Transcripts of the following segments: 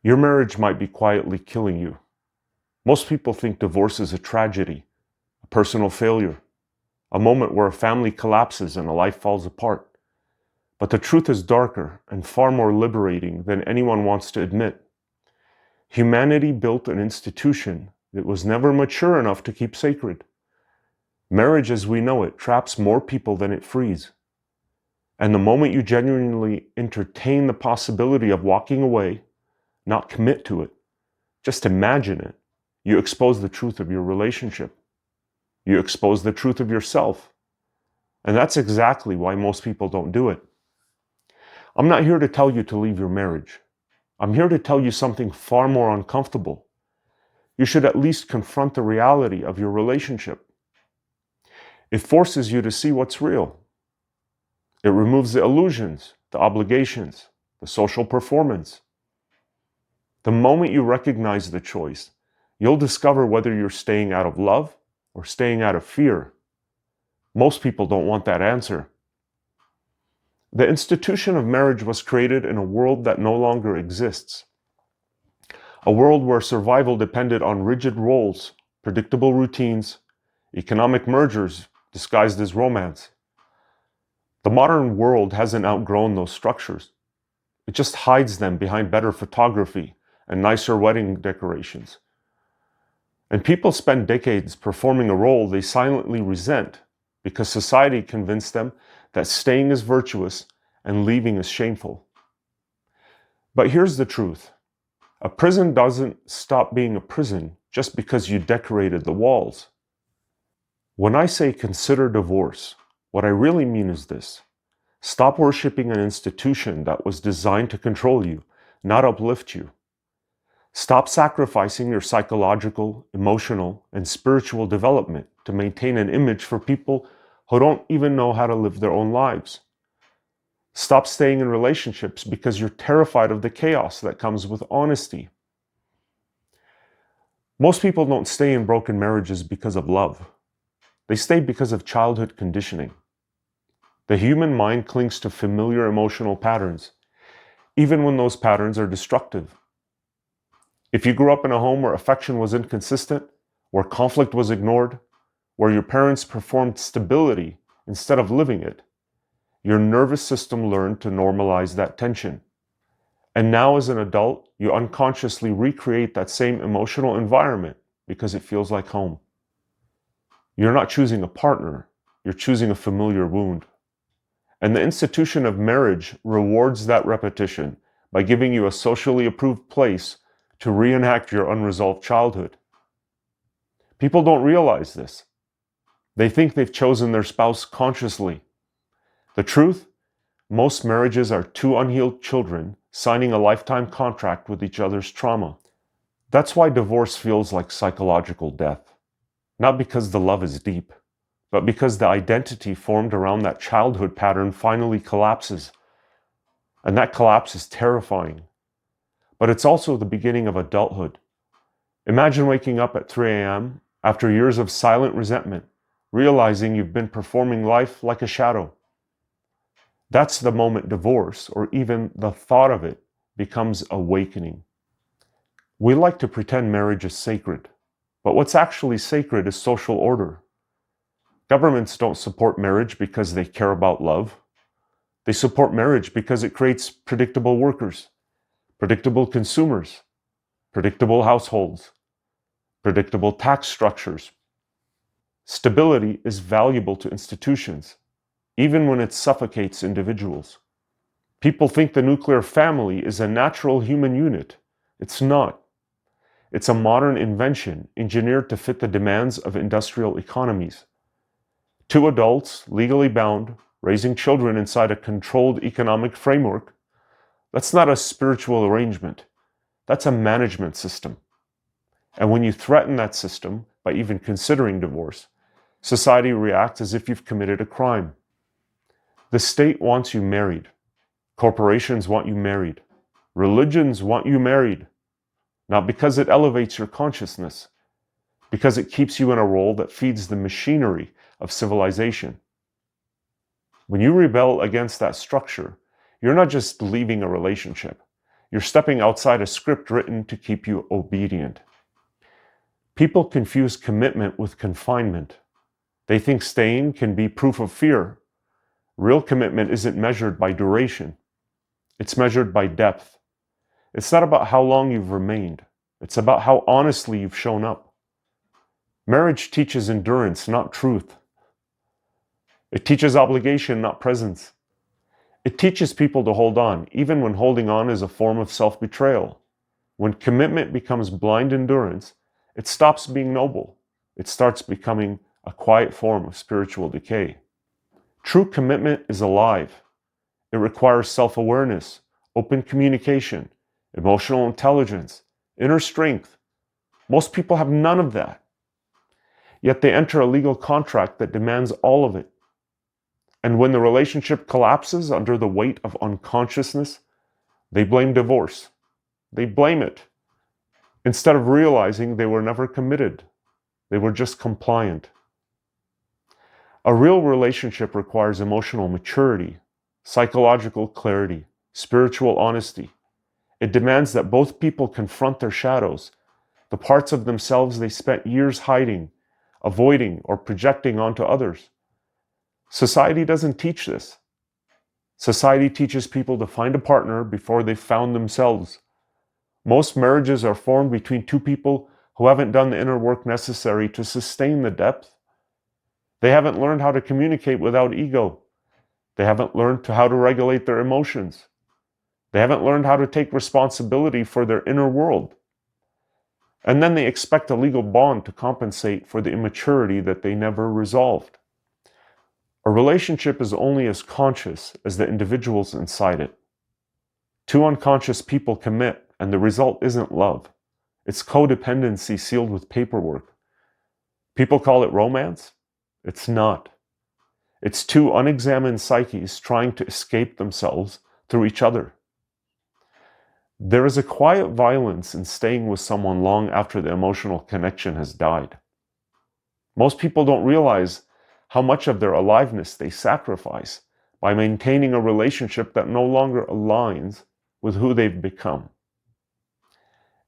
Your marriage might be quietly killing you. Most people think divorce is a tragedy, a personal failure, a moment where a family collapses and a life falls apart. But the truth is darker and far more liberating than anyone wants to admit. Humanity built an institution that was never mature enough to keep sacred. Marriage as we know it traps more people than it frees. And the moment you genuinely entertain the possibility of walking away, not commit to it, just imagine it, you expose the truth of your relationship. You expose the truth of yourself. And that's exactly why most people don't do it. I'm not here to tell you to leave your marriage. I'm here to tell you something far more uncomfortable. You should at least confront the reality of your relationship. It forces you to see what's real. It removes the illusions, the obligations, the social performance. The moment you recognize the choice, you'll discover whether you're staying out of love or staying out of fear. Most people don't want that answer. The institution of marriage was created in a world that no longer exists. A world where survival depended on rigid roles, predictable routines, economic mergers disguised as romance. The modern world hasn't outgrown those structures. It just hides them behind better photography and nicer wedding decorations. And people spend decades performing a role they silently resent because society convinced them that staying is virtuous and leaving is shameful. But here's the truth. A prison doesn't stop being a prison just because you decorated the walls. When I say consider divorce, what I really mean is this. Stop worshiping an institution that was designed to control you, not uplift you. Stop sacrificing your psychological, emotional, and spiritual development to maintain an image for people who don't even know how to live their own lives. Stop staying in relationships because you're terrified of the chaos that comes with honesty. Most people don't stay in broken marriages because of love. They stay because of childhood conditioning. The human mind clings to familiar emotional patterns, even when those patterns are destructive. If you grew up in a home where affection was inconsistent, where conflict was ignored, where your parents performed stability instead of living it, your nervous system learned to normalize that tension. And now as an adult, you unconsciously recreate that same emotional environment because it feels like home. You're not choosing a partner, you're choosing a familiar wound. And the institution of marriage rewards that repetition by giving you a socially approved place to reenact your unresolved childhood. People don't realize this. They think they've chosen their spouse consciously. The truth? Most marriages are two unhealed children signing a lifetime contract with each other's trauma. That's why divorce feels like psychological death. Not because the love is deep, but because the identity formed around that childhood pattern finally collapses. And that collapse is terrifying. But it's also the beginning of adulthood. Imagine waking up at 3 a.m. after years of silent resentment, realizing you've been performing life like a shadow. That's the moment divorce, or even the thought of it, becomes awakening. We like to pretend marriage is sacred, but what's actually sacred is social order. Governments don't support marriage because they care about love. They support marriage because it creates predictable workers, predictable consumers, predictable households, predictable tax structures. Stability is valuable to institutions, even when it suffocates individuals. People think the nuclear family is a natural human unit. It's not. It's a modern invention engineered to fit the demands of industrial economies. Two adults, legally bound, raising children inside a controlled economic framework, that's not a spiritual arrangement. That's a management system. And when you threaten that system by even considering divorce, society reacts as if you've committed a crime. The state wants you married. Corporations want you married. Religions want you married. Not because it elevates your consciousness, because it keeps you in a role that feeds the machinery of civilization. When you rebel against that structure, you're not just leaving a relationship. You're stepping outside a script written to keep you obedient. People confuse commitment with confinement. They think staying can be proof of fear. Real commitment isn't measured by duration. It's measured by depth. It's not about how long you've remained. It's about how honestly you've shown up. Marriage teaches endurance, not truth. It teaches obligation, not presence. It teaches people to hold on, even when holding on is a form of self-betrayal. When commitment becomes blind endurance, it stops being noble. It starts becoming a quiet form of spiritual decay. True commitment is alive. It requires self-awareness, open communication, emotional intelligence, inner strength. Most people have none of that. Yet they enter a legal contract that demands all of it. And when the relationship collapses under the weight of unconsciousness, they blame divorce. They blame it. Instead of realizing they were never committed. They were just compliant. A real relationship requires emotional maturity, psychological clarity, spiritual honesty. It demands that both people confront their shadows, the parts of themselves they spent years hiding, avoiding, or projecting onto others. Society doesn't teach this. Society teaches people to find a partner before they've found themselves. Most marriages are formed between two people who haven't done the inner work necessary to sustain the depth. They haven't learned how to communicate without ego. They haven't learned how to regulate their emotions. They haven't learned how to take responsibility for their inner world. And then they expect a legal bond to compensate for the immaturity that they never resolved. A relationship is only as conscious as the individuals inside it. Two unconscious people commit, and the result isn't love. It's codependency sealed with paperwork. People call it romance. It's not. It's two unexamined psyches trying to escape themselves through each other. There is a quiet violence in staying with someone long after the emotional connection has died. Most people don't realize how much of their aliveness they sacrifice by maintaining a relationship that no longer aligns with who they've become.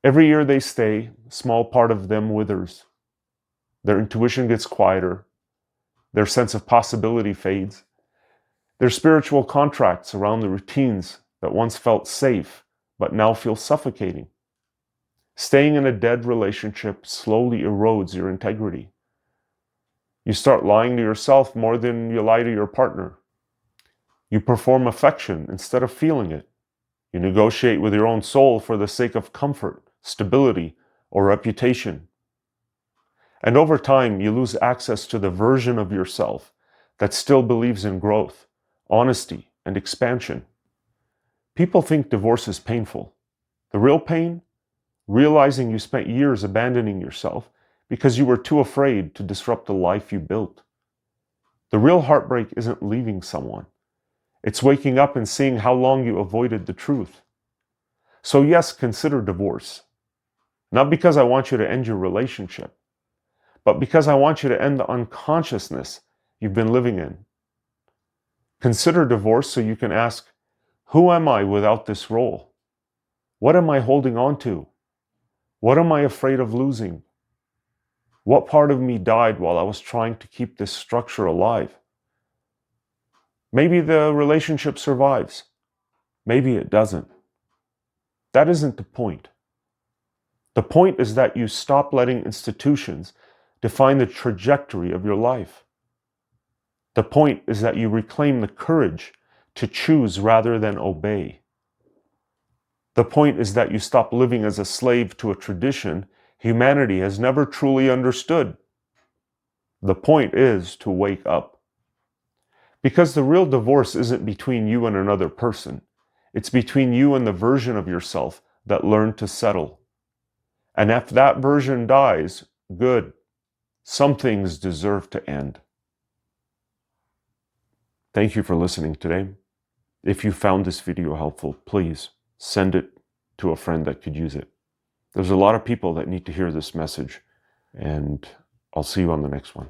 Every year they stay, a small part of them withers. Their intuition gets quieter. Their sense of possibility fades. Their spiritual contracts around the routines that once felt safe but now feel suffocating. Staying in a dead relationship slowly erodes your integrity. You start lying to yourself more than you lie to your partner. You perform affection instead of feeling it. You negotiate with your own soul for the sake of comfort, stability, or reputation. And over time, you lose access to the version of yourself that still believes in growth, honesty, and expansion. People think divorce is painful. The real pain? Realizing you spent years abandoning yourself because you were too afraid to disrupt the life you built. The real heartbreak isn't leaving someone. It's waking up and seeing how long you avoided the truth. So yes, consider divorce. Not because I want you to end your relationship, but because I want you to end the unconsciousness you've been living in. Consider divorce so you can ask, who am I without this role? What am I holding on to? What am I afraid of losing? What part of me died while I was trying to keep this structure alive? Maybe the relationship survives. Maybe it doesn't. That isn't the point. The point is that you stop letting institutions define the trajectory of your life. The point is that you reclaim the courage to choose rather than obey. The point is that you stop living as a slave to a tradition humanity has never truly understood. The point is to wake up. Because the real divorce isn't between you and another person. It's between you and the version of yourself that learned to settle. And if that version dies, good. Some things deserve to end. Thank you for listening today. If you found this video helpful, please send it to a friend that could use it. There's a lot of people that need to hear this message, and I'll see you on the next one.